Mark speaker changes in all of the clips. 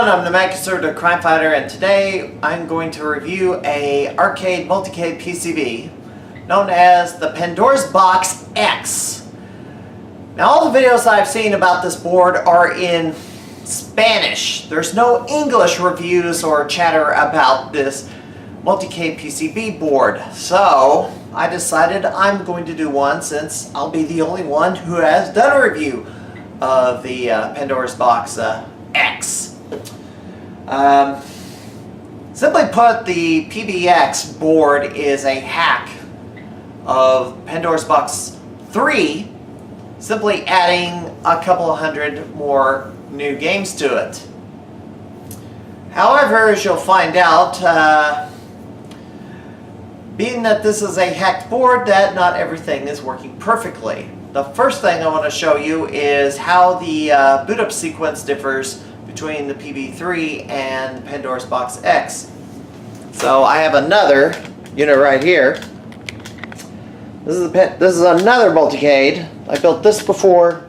Speaker 1: everyone, I'm the Master Crime Fighter, and today I'm going to review a arcade multicade PCB known as the Pandora Box X. Now, all the videos I've seen about this board are in Spanish. There's no English reviews or chatter about this multicade PCB board, so I decided I'm going to do one since I'll be the only one who has done a review of the Pandora Box X. Simply put, the PBX board is a hack of Pandora Box 3, simply adding a couple of hundred more new games to it. However, as you'll find out, being that this is a hacked board, that not everything is working perfectly. The first thing I want to show you is how the boot up sequence differs between the PB3 and Pandora Box X. So I have another unit right here. This is another multicade. I built this before,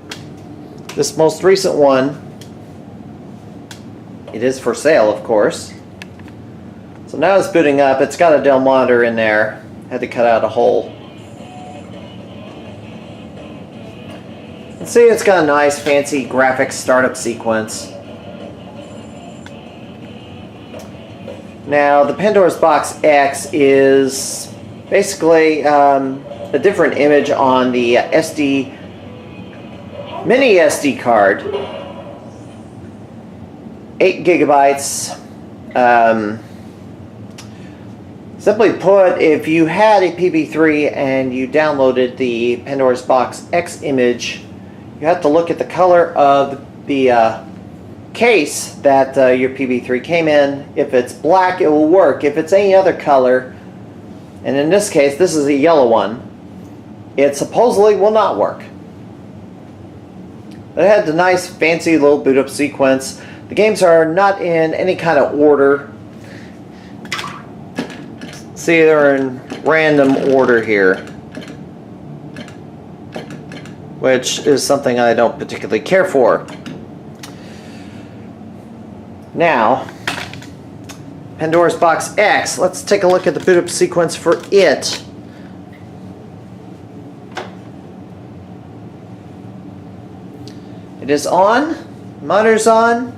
Speaker 1: this most recent one. It is for sale, of course. So now it's booting up. It's got a Dell monitor in there. Had to cut out a hole. See, it's got a nice fancy graphics startup sequence. Now, the Pandora Box X is basically a different image on the mini SD card. 8 gigabytes. Simply put, if you had a PB3 and you downloaded the Pandora Box X image, you have to look at the color of the case that your PB3 came in. If it's black, it will work. If it's any other color, and in this case, this is a yellow one, it supposedly will not work. It had the nice fancy little boot up sequence. The games are not in any kind of order. See, they're in random order here, which is something I don't particularly care for. Now, Pandora Box X, let's take a look at the boot up sequence for it. It is on, monitor's on.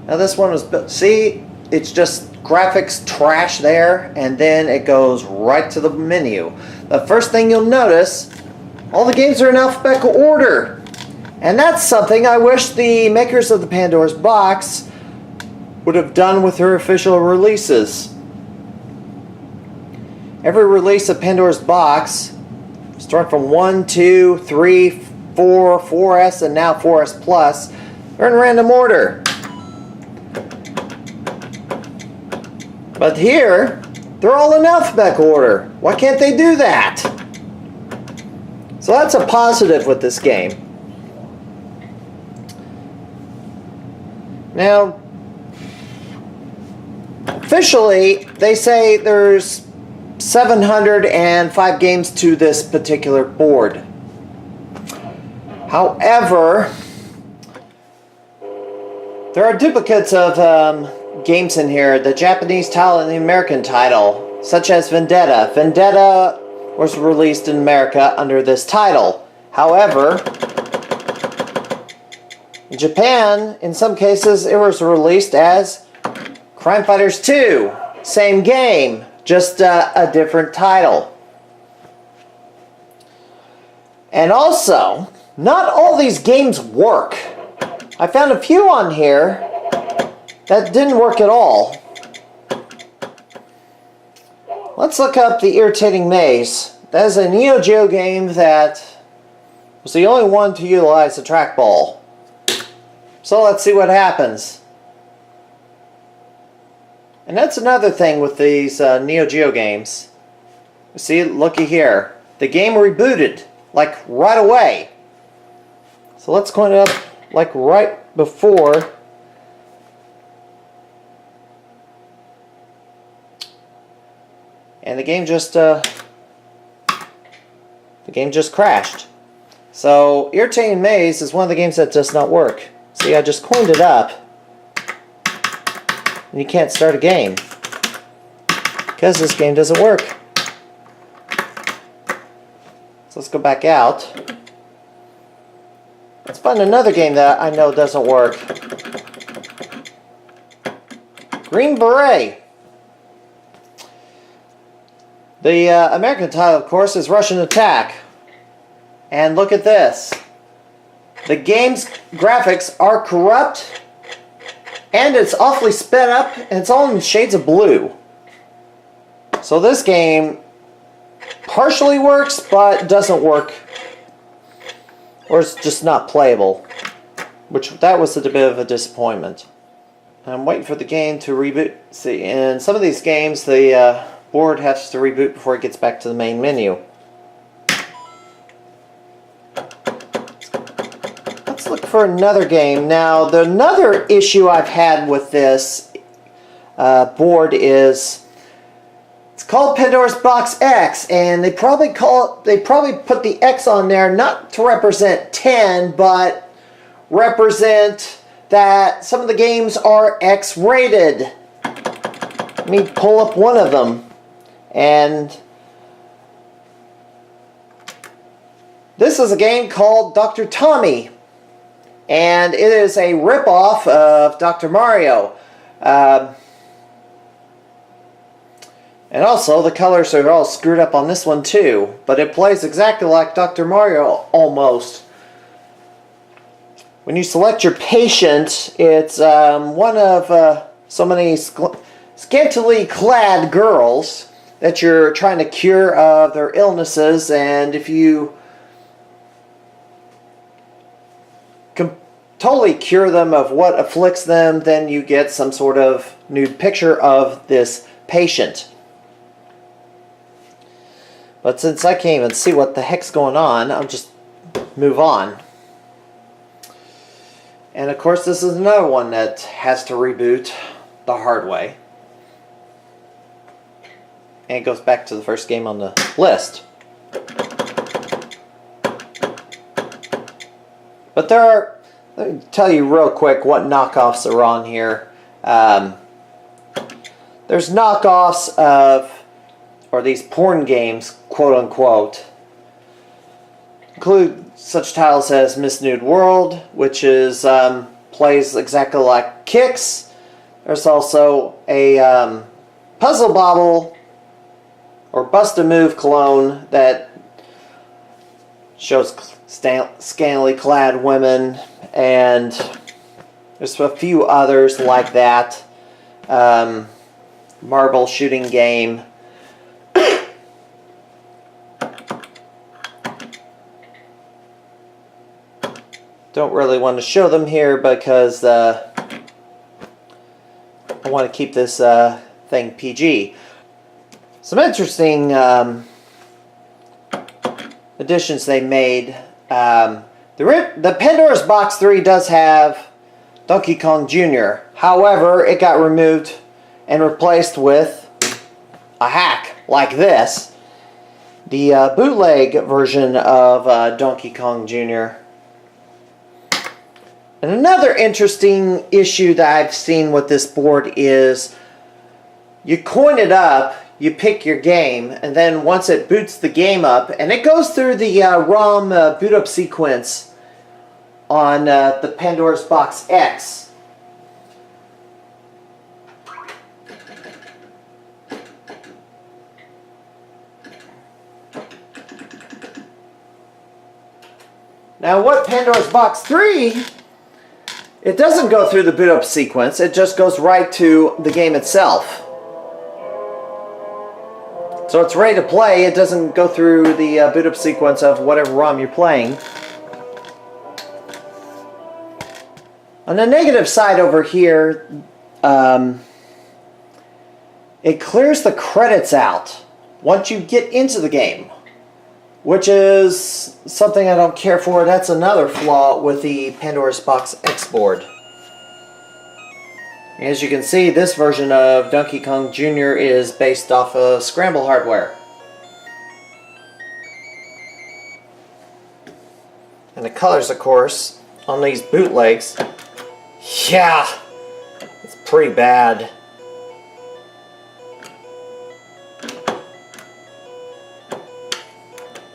Speaker 1: Now this one was built, see, it's just graphics trash there, and then it goes right to the menu. The first thing you'll notice, all the games are in alphabetical order. And that's something I wish the makers of the Pandora Box would have done with her official releases. Every release of Pandora's Box, starting from 1, 2, 3, 4, 4S, and now 4S Plus, they're in random order. But here, they're all in alphabetical order. Why can't they do that? So that's a positive with this game. Now, officially, they say there's 705 games to this particular board. However, there are duplicates of games in here, the Japanese title and the American title, such as Vendetta. Vendetta was released in America under this title. However, in Japan, in some cases, it was released as Crime Fighters 2. Same game, just a different title. And also, not all these games work. I found a few on here that didn't work at all. Let's look up the Irritating Maze. That is a Neo Geo game that was the only one to utilize the trackball. So let's see what happens. And that's another thing with these Neo Geo games. See, looky here. The game rebooted, like right away. So let's clean it up like right before. And the game just crashed. So Irritating Maze is one of the games that does not work. See, I just cleaned it up. and you can't start a game because this game doesn't work. So let's go back out. Let's find another game that I know doesn't work. Green Beret. The American title, of course, is Russian Attack. And look at this. The game's graphics are corrupt, and it's awfully sped up, and it's all in shades of blue. So this game partially works, but doesn't work. Or it's just not playable. That was a bit of a disappointment. I'm waiting for the game to reboot. See, in some of these games, the board has to reboot before it gets back to the main menu. Let's look for another game. Now, another issue I've had with this board is it's called Pandora's Box X, and they probably put the X on there not to represent 10, but represent that some of the games are X-rated. Let me pull up one of them. And this is a game called Dr. Tommy. And it is a rip-off of Dr. Mario. And also, the colors are all screwed up on this one too. But it plays exactly like Dr. Mario, almost. When you select your patient, it's one of so many scantily clad girls that you're trying to cure of their illnesses, and if you totally cure them of what afflicts them, then you get some sort of nude picture of this patient. But since I can't even see what the heck's going on, I'll just move on. And of course, this is another one that has to reboot the hard way. And it goes back to the first game on the list. But there are, let me tell you real quick what knockoffs are on here. There's knockoffs of, or these porn games, quote unquote, include such titles as Miss Nude World, which is plays exactly like Kicks. There's also a Puzzle Bobble or Bust a Move clone that shows scantily clad women, and there's a few others like that. Marble shooting game. Don't really want to show them here because I want to keep this thing PG. Some interesting additions they made. The Pandora's Box 3 does have Donkey Kong Jr. However, it got removed and replaced with a hack like this. The bootleg version of Donkey Kong Jr. And another interesting issue that I've seen with this board is you coin it up, you pick your game, and then once it boots the game up, and it goes through the ROM boot up sequence on the Pandora's Box X. Now what Pandora's Box 3, it doesn't go through the boot up sequence, it just goes right to the game itself. So it's ready to play, it doesn't go through the boot up sequence of whatever ROM you're playing. On the negative side over here, it clears the credits out once you get into the game, which is something I don't care for. That's another flaw with the Pandora's Box X board. As you can see, this version of Donkey Kong Jr. is based off of Scramble hardware. And the colors, of course, on these bootlegs, yeah, it's pretty bad.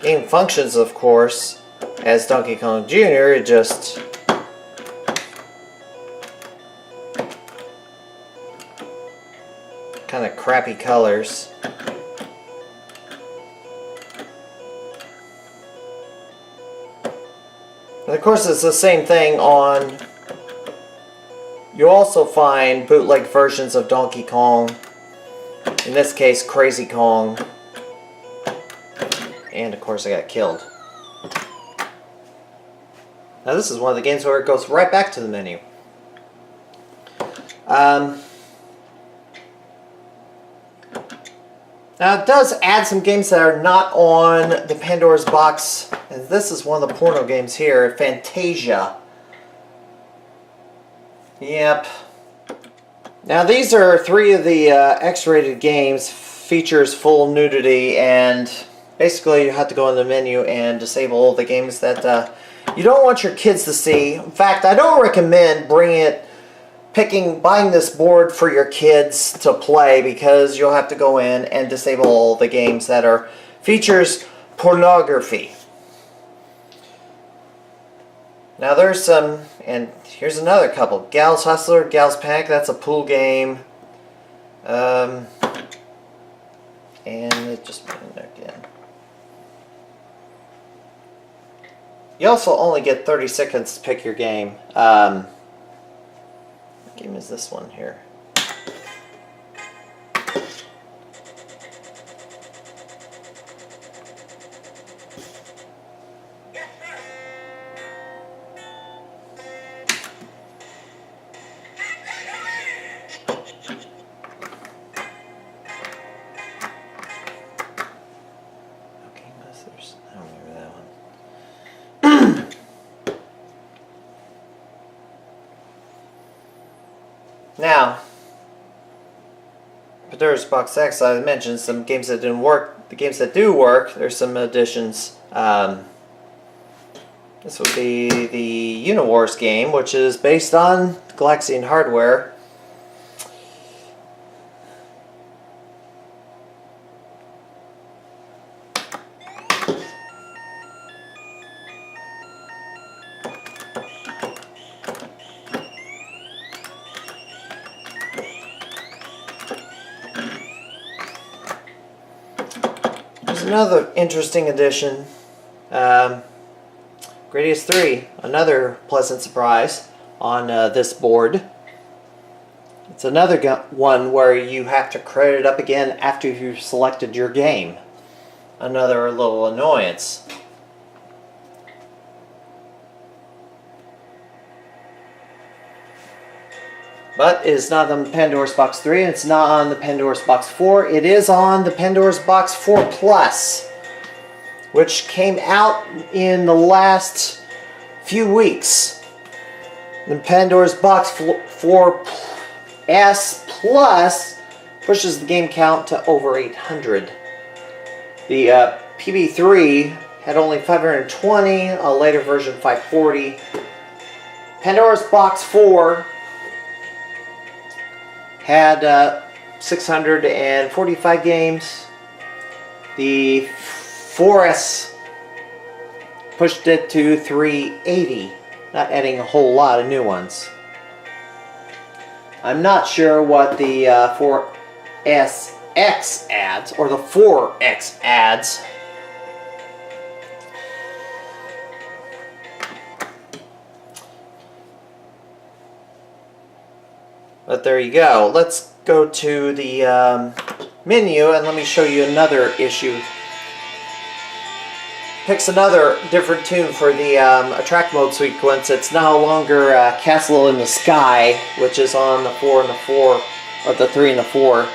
Speaker 1: Game functions, of course, as Donkey Kong Jr., it just kind of crappy colors. And of course, it's the same thing on. You also find bootleg versions of Donkey Kong. In this case, Crazy Kong. And of course, I got killed. Now, this is one of the games where it goes right back to the menu. Now, it does add some games that are not on the Pandora's Box. And this is one of the porno games here, Fantasia. Yep. Now, these are 3 of the X-rated games. Features full nudity, and basically you have to go in the menu and disable the games that you don't want your kids to see. In fact, I don't recommend buying this board for your kids to play, because you'll have to go in and disable all the games that are features pornography. Now there's some, and here's another couple. Gals Hustler, Gals Panic, that's a pool game. And it just went in there again. You also only get 30 seconds to pick your game. What game is this one here? I don't remember that one. Now, Pandora's Box X, I mentioned some games that didn't work. The games that do work, there's some additions. This would be the Uniwars game, which is based on Galaxian hardware. There's another interesting addition. Gradius 3, another pleasant surprise on this board. It's another one where you have to credit it up again after you've selected your game. Another little annoyance. But it is not on the Pandora's Box 3, and it's not on the Pandora's Box 4. It is on the Pandora's Box 4 Plus, which came out in the last few weeks. The Pandora's Box 4S Plus pushes the game count to over 800. The PB3 had only 520, a later version 540. Pandora's Box 4 had 645 games. The 4S pushed it to 380, not adding a whole lot of new ones. I'm not sure what the 4SX adds, or the 4X adds. But there you go. Let's go to the menu and let me show you another issue. Picks another different tune for the attract mode sequence. It's no longer Castle in the Sky, which is on the 4 and the 4, or the 3 and the 4.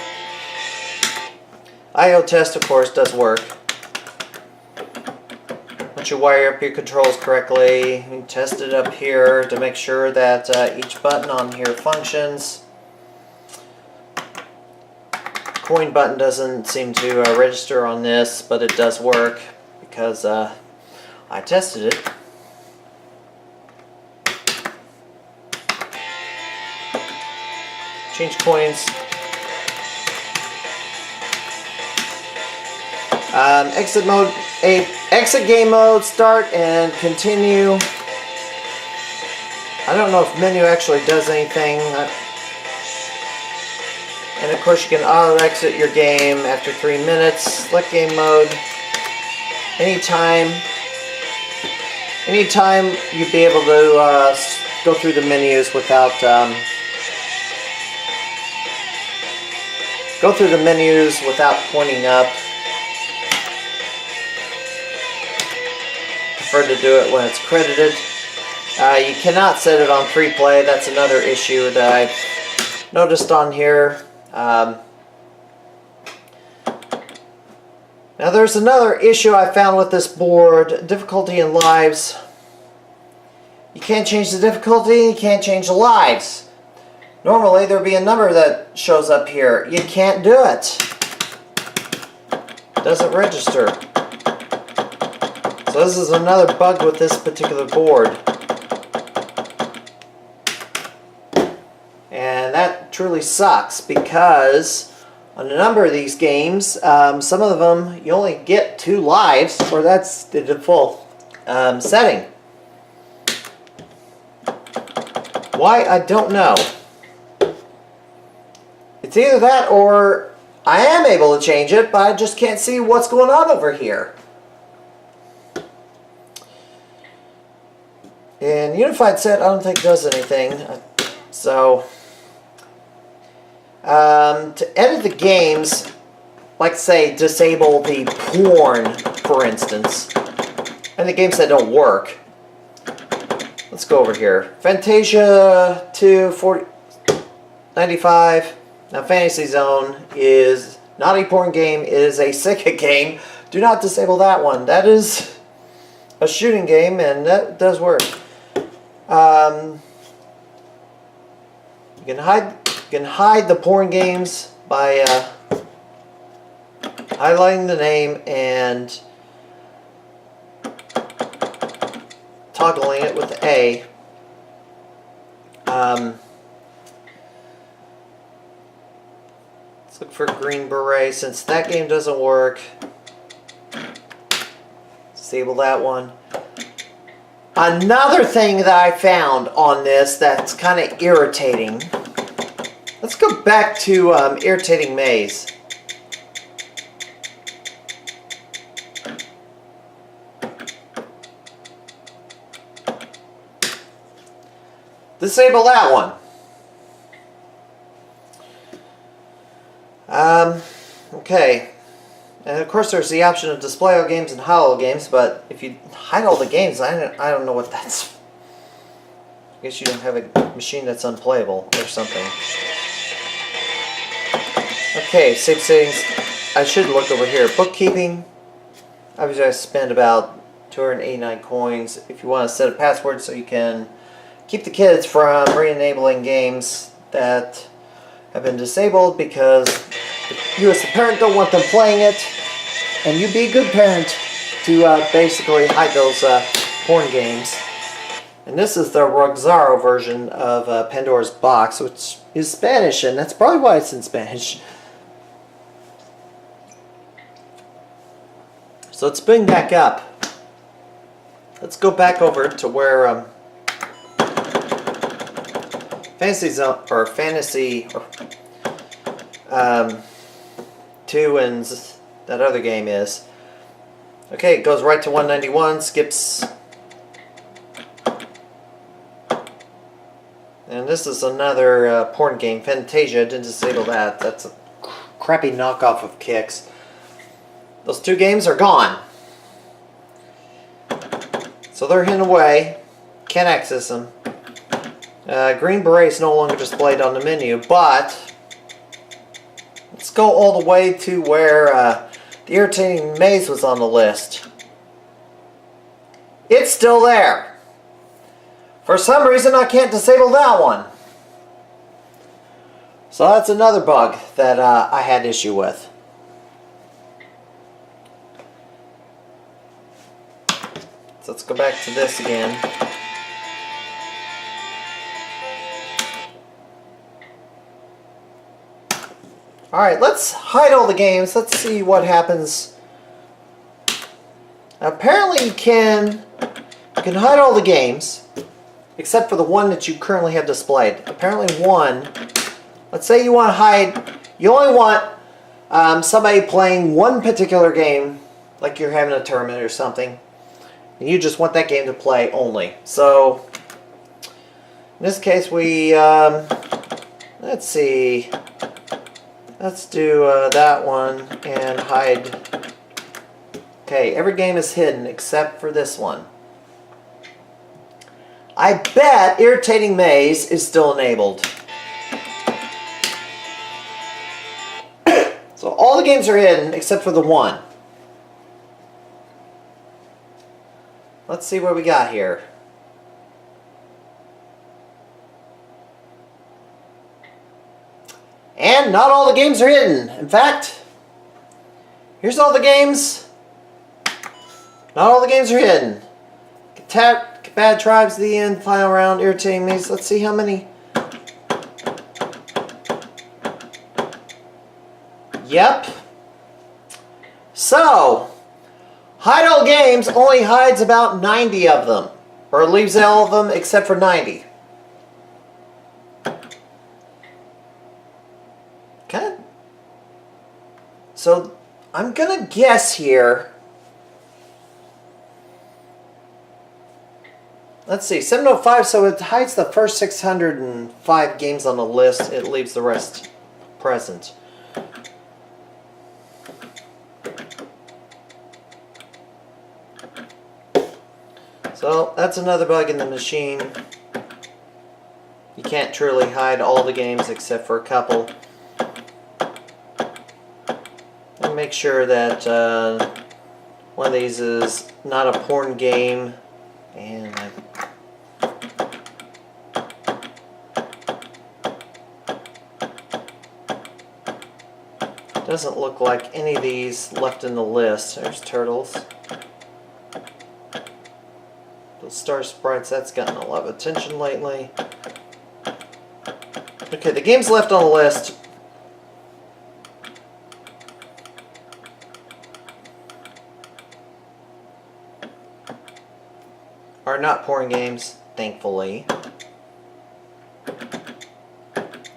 Speaker 1: I/O test, of course, does work. Once you wire up your controls correctly, you test it up here to make sure that each button on here functions. Coin button doesn't seem to register on this, but it does work because I tested it. change coins. Exit mode, exit game mode, start and continue. I don't know if menu actually does anything. And of course you can auto exit your game after 3 minutes. Select game mode. Anytime you'd be able to go through the menus without pointing up. Prefer to do it when it's credited. You cannot set it on free play. That's another issue that I've noticed on here. Now there's another issue I found with this board, difficulty in lives. You can't change the difficulty, you can't change the lives. Normally there'd be a number that shows up here. You can't do it. It doesn't register. So this is another bug with this particular board. And that truly sucks because on a number of these games, some of them you only get 2 lives, or that's the default setting. Why? I don't know. It's either that or I am able to change it, but I just can't see what's going on over here. And Unified Set I don't think does anything. So to edit the games, like say disable the porn, for instance, and the games that don't work. Let's go over here. Fantasia 295. Now Fantasy Zone is not a porn game, it is a Sega game. Do not disable that one. That is a shooting game and that does work. You can hide the porn games by highlighting the name and toggling it with A. Let's look for Green Beret. Since that game doesn't work, disable that one. Another thing that I found on this that's kind of irritating. Let's go back to Irritating Maze. Disable that one. Okay. And of course there's the option of display all games and hide all games, but if you hide all the games, I don't know what that's... I guess you don't have a machine that's unplayable or something. Okay, save settings. I should look over here. Bookkeeping. Obviously I spend about 289 coins. If you want to set a password so you can keep the kids from re-enabling games that have been disabled because you as the parent don't want them playing it, and you be a good parent to basically hide those porn games. And this is the Roxaro version of Pandora's Box, which is Spanish, and that's probably why it's in Spanish. So let's bring back up. Let's go back over to where Fantasy Zone, or Fantasy 2 and that other game is. Okay, it goes right to 191, skips. And this is another porn game, Fantasia. Didn't disable that. That's a crappy knockoff of Kicks. Those 2 games are gone. So they're hidden away. Can't access them. Green Beret is no longer displayed on the menu, but let's go all the way to where the Irritating Maze was on the list. It's still there. For some reason I can't disable that one. So that's another bug that I had issue with. So let's go back to this again. Alright, let's hide all the games. Let's see what happens. Now, apparently you can hide all the games, except for the one that you currently have displayed. Apparently one, let's say you want to hide, you only want somebody playing one particular game, like you're having a tournament or something, and you just want that game to play only. So, in this case we, let's see, let's do that one and hide. Okay, every game is hidden except for this one. I bet Irritating Maze is still enabled. So all the games are hidden except for the one. Let's see what we got here. And not all the games are hidden. In fact, here's all the games. Not all the games are hidden. Bad Tribes, the end, final round, Irritating Maze. Let's see how many. Yep. So, Hide All Games only hides about 90 of them. Or leaves all of them except for 90. Okay. So, I'm going to guess here. Let's see, 705, so it hides the first 605 games on the list. It leaves the rest present. So, that's another bug in the machine. You can't truly hide all the games except for a couple. And make sure that one of these is not a porn game. And doesn't look like any of these left in the list. There's turtles. Those star sprites, that's gotten a lot of attention lately. Okay, the games left on the list are not porn games, thankfully.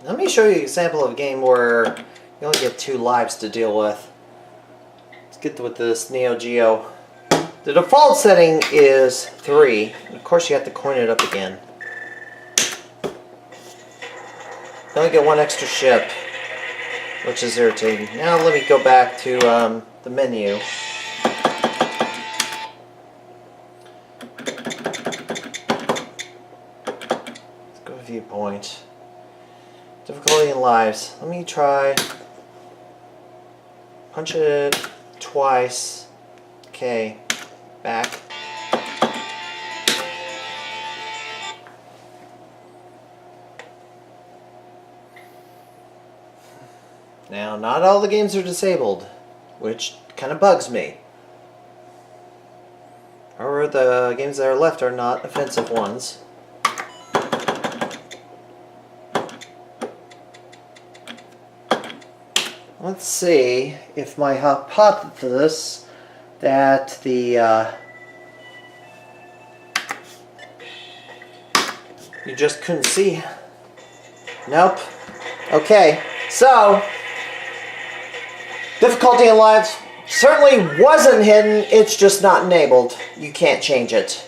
Speaker 1: Let me show you an example of a game where you only get 2 lives to deal with. Let's get with this Neo Geo. The default setting is 3. Of course you have to coin it up again. You only get 1 extra ship, which is irritating. Now let me go back to the menu. Let's go to viewpoint. Difficulty in lives. Let me try. Punch it twice. Okay. Back. Now, not all the games are disabled, which kind of bugs me. However, the games that are left are not offensive ones. Let's see if my hypothesis that the you just couldn't see. Nope. Okay, so difficulty in lives certainly wasn't hidden, it's just not enabled. You can't change it.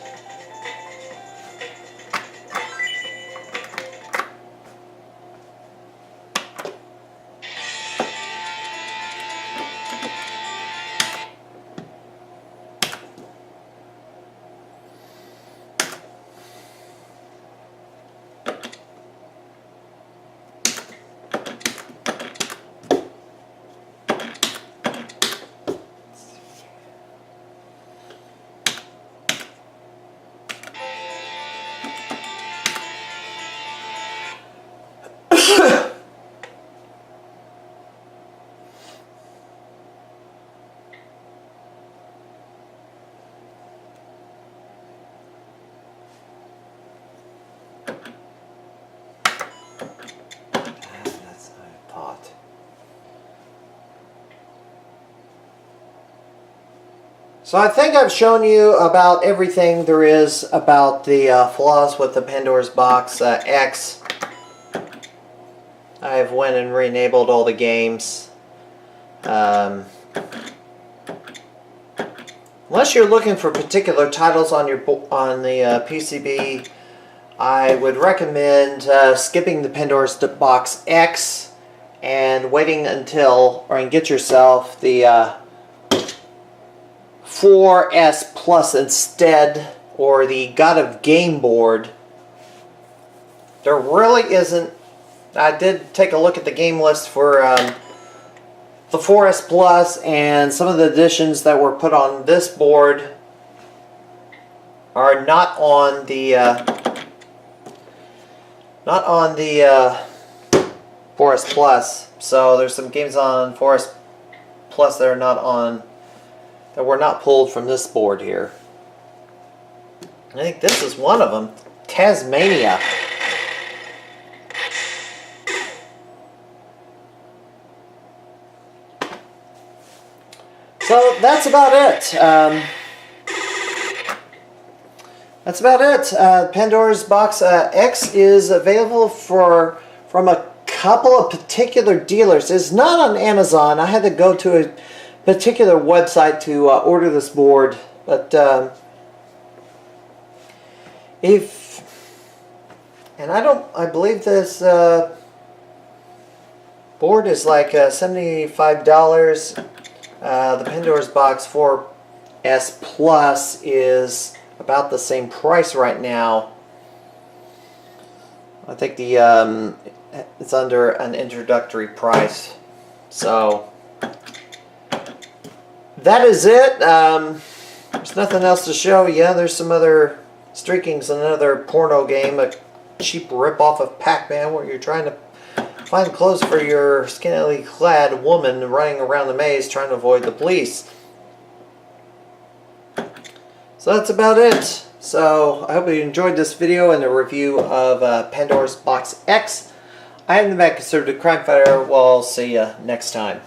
Speaker 1: So I think I've shown you about everything there is about the flaws with the Pandora's Box X. I've went and re-enabled all the games. Unless you're looking for particular titles on the PCB, I would recommend skipping the Pandora's Box X and waiting until, or get yourself the 4S Plus instead, or the God of Game board. There really isn't. I did take a look at the game list for the 4S Plus, and some of the additions that were put on this board are not on the 4S Plus. So there's some games on 4S Plus that are not on, that were not pulled from this board here. I think this is one of them, Tasmania. So that's about it. That's about it. Pandora's Box X is available from a couple of particular dealers. It's not on Amazon. I had to go to a particular website to order this board. But I believe this board is like $75. The Pandora's Box 4S Plus is about the same price right now. I think it's under an introductory price. So that is it. There's nothing else to show. Yeah, there's some other streakings, another porno game, a cheap rip-off of Pac-Man where you're trying to find clothes for your scantily clad woman running around the maze trying to avoid the police. So that's about it. So I hope you enjoyed this video and a review of Pandora's Box X. I am the Mad Conservative Crime Fighter. Well, I'll see you next time.